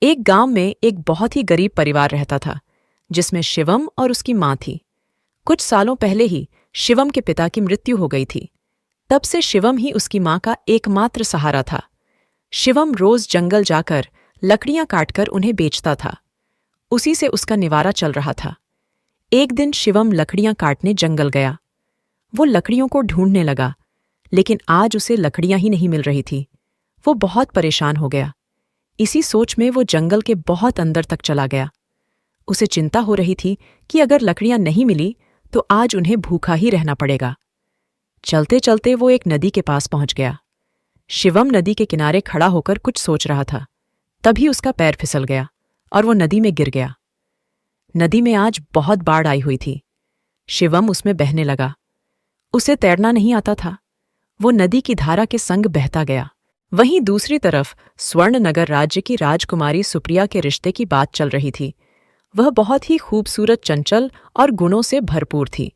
एक गांव में एक बहुत ही गरीब परिवार रहता था, जिसमें शिवम और उसकी मां थी। कुछ सालों पहले ही शिवम के पिता की मृत्यु हो गई थी। तब से शिवम ही उसकी मां का एकमात्र सहारा था। शिवम रोज जंगल जाकर लकड़ियां काटकर उन्हें बेचता था। उसी से उसका निवारा चल रहा था। एक दिन शिवम लकड़ियां काटने जंगल गया। वो लकड़ियों को ढूंढने लगा, लेकिन आज उसे लकड़ियां ही नहीं मिल रही थी। वो बहुत परेशान हो गया। इसी सोच में वो जंगल के बहुत अंदर तक चला गया। उसे चिंता हो रही थी कि अगर लकड़ियां नहीं मिली तो आज उन्हें भूखा ही रहना पड़ेगा। चलते चलते वो एक नदी के पास पहुंच गया। शिवम नदी के किनारे खड़ा होकर कुछ सोच रहा था। तभी उसका पैर फिसल गया और वो नदी में गिर गया। नदी में आज बहुत बाढ़ आई हुई थी। शिवम उसमें बहने लगा। उसे तैरना नहीं आता था। वो नदी की धारा के संग बहता गया। वहीं दूसरी तरफ स्वर्णनगर राज्य की राजकुमारी सुप्रिया के रिश्ते की बात चल रही थी। वह बहुत ही खूबसूरत, चंचल और गुणों से भरपूर थी।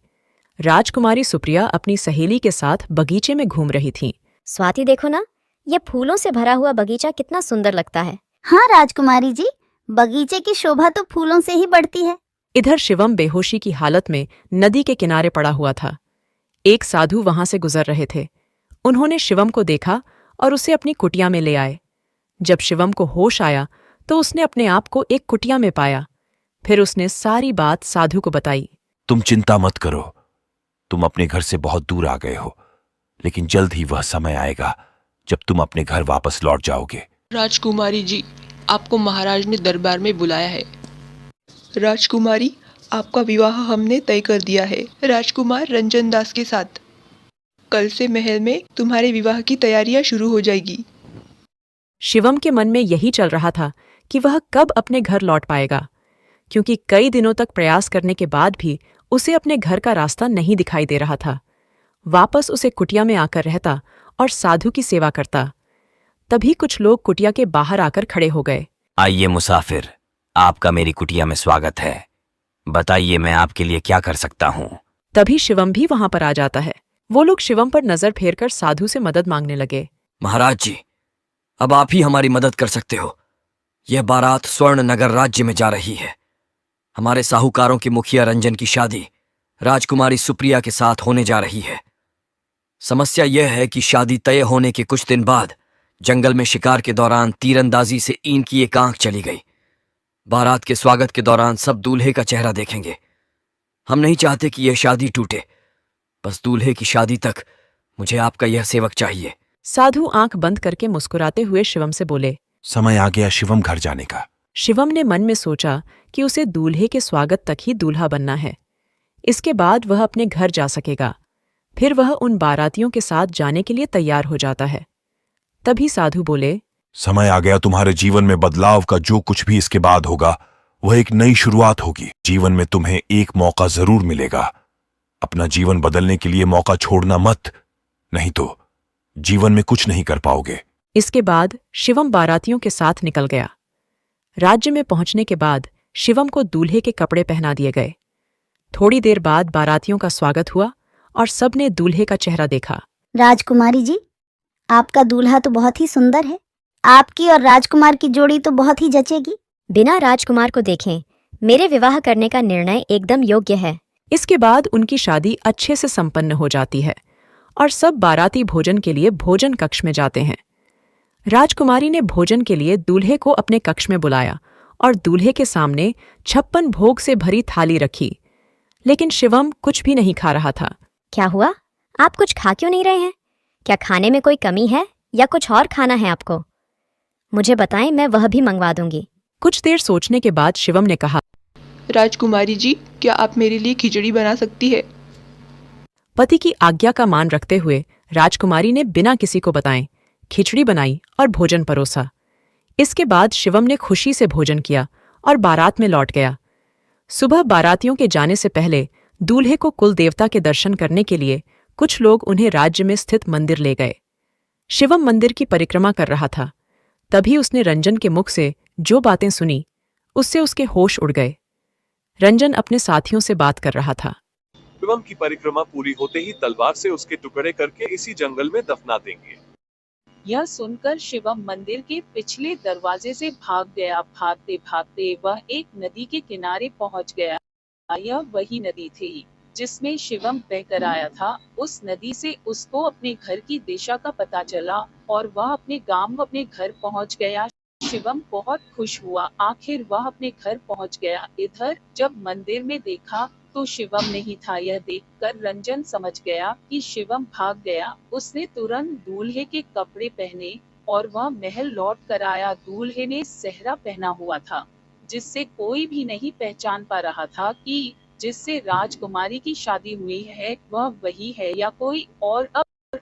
राजकुमारी सुप्रिया अपनी सहेली के साथ बगीचे में घूम रही थी। स्वाति, देखो ना, ये फूलों से भरा हुआ बगीचा कितना सुंदर लगता है। हाँ राजकुमारी जी, बगीचे की शोभा तो फूलों से ही बढ़ती है। इधर शिवम बेहोशी की हालत में नदी के किनारे पड़ा हुआ था। एक साधु वहां से गुजर रहे थे। उन्होंने शिवम को देखा और उसे अपनी कुटिया में ले आए। जब शिवम को होश आया तो उसने अपने आप को एक कुटिया में पाया। फिर उसने सारी बात साधु को बताई। तुम चिंता मत करो। तुम अपने घर से बहुत दूर आ गए हो, लेकिन जल्द ही वह समय आएगा जब तुम अपने घर वापस लौट जाओगे। राजकुमारी जी, आपको महाराज ने दरबार में बुलाया है। राजकुमारी, आपका विवाह हमने तय कर दिया है राजकुमार रंजन दास के साथ। कल से महल में तुम्हारे विवाह की तैयारियां शुरू हो जाएगी। शिवम के मन में यही चल रहा था कि वह कब अपने घर लौट पाएगा, क्योंकि कई दिनों तक प्रयास करने के बाद भी उसे अपने घर का रास्ता नहीं दिखाई दे रहा था। वापस उसे कुटिया में आकर रहता और साधु की सेवा करता। तभी कुछ लोग कुटिया के बाहर आकर खड़े हो गए। आइए मुसाफिर, आपका मेरी कुटिया में स्वागत है। बताइए, मैं आपके लिए क्या कर सकता हूँ। तभी शिवम भी वहां पर आ जाता है। वो लोग शिवम पर नजर फेरकर साधु से मदद मांगने लगे। महाराज जी, अब आप ही हमारी मदद कर सकते हो। यह बारात स्वर्ण नगर राज्य में जा रही है। हमारे साहूकारों के मुखिया रंजन की शादी राजकुमारी सुप्रिया के साथ होने जा रही है। समस्या यह है कि शादी तय होने के कुछ दिन बाद जंगल में शिकार के दौरान तीरंदाजी से ईंट की एक आंख चली गई। बारात के स्वागत के दौरान सब दूल्हे का चेहरा देखेंगे। हम नहीं चाहते कि यह शादी टूटे। बस दूल्हे की शादी तक मुझे आपका यह सेवक चाहिए। साधु आंख बंद करके मुस्कुराते हुए शिवम से बोले। समय आ गया शिवम घर जाने का। शिवम ने मन में सोचा कि उसे दूल्हे के स्वागत तक ही दूल्हा बनना है। इसके बाद वह अपने घर जा सकेगा। फिर वह उन बारातियों के साथ जाने के लिए तैयार हो जाता है। तभी साधु बोले। समय आ गया तुम्हारे जीवन में बदलाव का। जो कुछ भी इसके बाद होगा वह एक नई शुरुआत होगी। जीवन में तुम्हें एक मौका जरूर मिलेगा। अपना जीवन बदलने के लिए मौका छोड़ना मत, नहीं तो जीवन में कुछ नहीं कर पाओगे। इसके बाद शिवम बारातियों के साथ निकल गया। राज्य में पहुंचने के बाद शिवम को दूल्हे के कपड़े पहना दिए गए। थोड़ी देर बाद बारातियों का स्वागत हुआ और सबने दूल्हे का चेहरा देखा। राजकुमारी जी, आपका दूल्हा तो बहुत ही सुंदर है। आपकी और राजकुमार की जोड़ी तो बहुत ही जचेगी। बिना राजकुमार को देखें मेरे विवाह करने का निर्णय एकदम योग्य है। इसके बाद उनकी शादी अच्छे से संपन्न हो जाती है और सब बाराती भोजन के लिए भोजन कक्ष में जाते हैं। राजकुमारी ने भोजन के लिए दूल्हे को अपने कक्ष में बुलाया और दूल्हे के सामने 56 भोग से भरी थाली रखी। लेकिन शिवम कुछ भी नहीं खा रहा था। क्या हुआ? आप कुछ खा क्यों नहीं रहे हैं? क्या खाने में कोई कमी है या कुछ और खाना है आपको? मुझे बताएं, मैं वह भी मंगवा दूंगी। कुछ देर सोचने के बाद शिवम ने कहा। राजकुमारी जी, क्या आप मेरे लिए खिचड़ी बना सकती है? पति की आज्ञा का मान रखते हुए राजकुमारी ने बिना किसी को बताएं खिचड़ी बनाई और भोजन परोसा। इसके बाद शिवम ने खुशी से भोजन किया और बारात में लौट गया। सुबह बारातियों के जाने से पहले दूल्हे को कुल देवता के दर्शन करने के लिए कुछ लोग उन्हें राज्य में स्थित मंदिर ले गए। शिवम मंदिर की परिक्रमा कर रहा था। तभी उसने रंजन के मुख से जो बातें सुनी, उससे उसके होश उड़ गए। रंजन अपने साथियों से बात कर रहा था। शिवम की परिक्रमा पूरी होते ही तलवार से उसके टुकड़े करके इसी जंगल में दफना देंगे। यह सुनकर शिवम मंदिर के पिछले दरवाजे से भाग गया। भागते भागते वह एक नदी के किनारे पहुंच गया। यह वही नदी थी जिसमें शिवम बहकर आया था। उस नदी से उसको अपने घर की दिशा का पता चला और वह अपने गांव अपने घर पहुंच गया। शिवम बहुत खुश हुआ, आखिर वह अपने घर पहुंच गया। इधर जब मंदिर में देखा तो शिवम नहीं था। यह देखकर रंजन समझ गया कि शिवम भाग गया। उसने तुरंत दूल्हे के कपड़े पहने और वह महल लौट कर आया। दूल्हे ने सेहरा पहना हुआ था जिससे कोई भी नहीं पहचान पा रहा था कि जिससे राजकुमारी की शादी हुई है वह वही है या कोई और।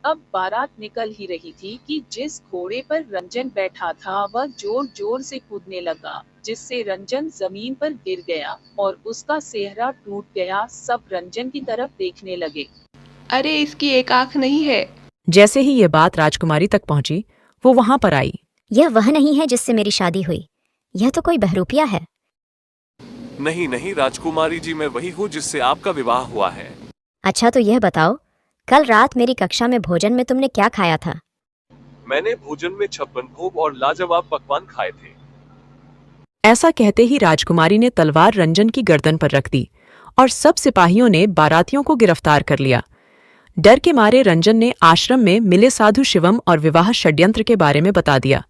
अब बारात निकल ही रही थी कि जिस घोड़े पर रंजन बैठा था वह जोर जोर से कूदने लगा, जिससे रंजन जमीन पर गिर गया और उसका सेहरा टूट गया। सब रंजन की तरफ देखने लगे। अरे इसकी एक आंख नहीं है। जैसे ही ये बात राजकुमारी तक पहुंची, वो वहां पर आई। यह वह नहीं है जिससे मेरी शादी हुई, यह तो कोई बहरूपिया है। नहीं नहीं राजकुमारी जी, मैं वही हूँ जिससे आपका विवाह हुआ है। अच्छा तो यह बताओ, कल रात मेरी कक्षा में भोजन में तुमने क्या खाया था? मैंने भोजन में 56 भोग और लाजवाब पकवान खाए थे। ऐसा कहते ही राजकुमारी ने तलवार रंजन की गर्दन पर रख दी और सब सिपाहियों ने बारातियों को गिरफ्तार कर लिया। डर के मारे रंजन ने आश्रम में मिले साधु शिवम और विवाह षड्यंत्र के बारे में बता दिया।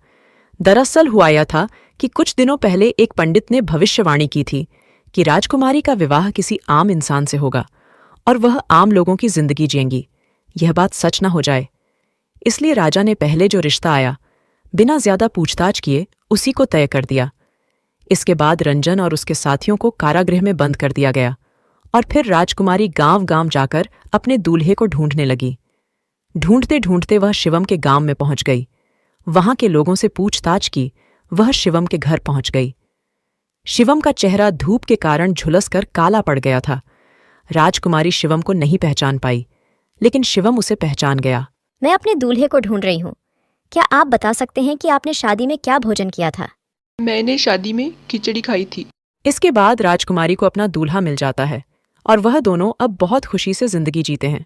दरअसल हुआ यह था कि कुछ दिनों पहले एक पंडित ने भविष्यवाणी की थी कि राजकुमारी का विवाह किसी आम इंसान से होगा और वह आम लोगों की जिंदगी जिएंगी। यह बात सच न हो जाए, इसलिए राजा ने पहले जो रिश्ता आया बिना ज्यादा पूछताछ किए उसी को तय कर दिया। इसके बाद रंजन और उसके साथियों को कारागृह में बंद कर दिया गया और फिर राजकुमारी गांव-गांव जाकर अपने दूल्हे को ढूंढने लगी। ढूंढते ढूंढते वह शिवम के गांव में पहुंच गई। वहां के लोगों से पूछताछ की, वह शिवम के घर पहुंच गई। शिवम का चेहरा धूप के कारण झुलसकर काला पड़ गया था। राजकुमारी शिवम को नहीं पहचान पाई, लेकिन शिवम उसे पहचान गया। मैं अपने दूल्हे को ढूंढ रही हूँ। क्या आप बता सकते हैं कि आपने शादी में क्या भोजन किया था? मैंने शादी में खिचड़ी खाई थी। इसके बाद राजकुमारी को अपना दूल्हा मिल जाता है और वह दोनों अब बहुत खुशी से जिंदगी जीते हैं।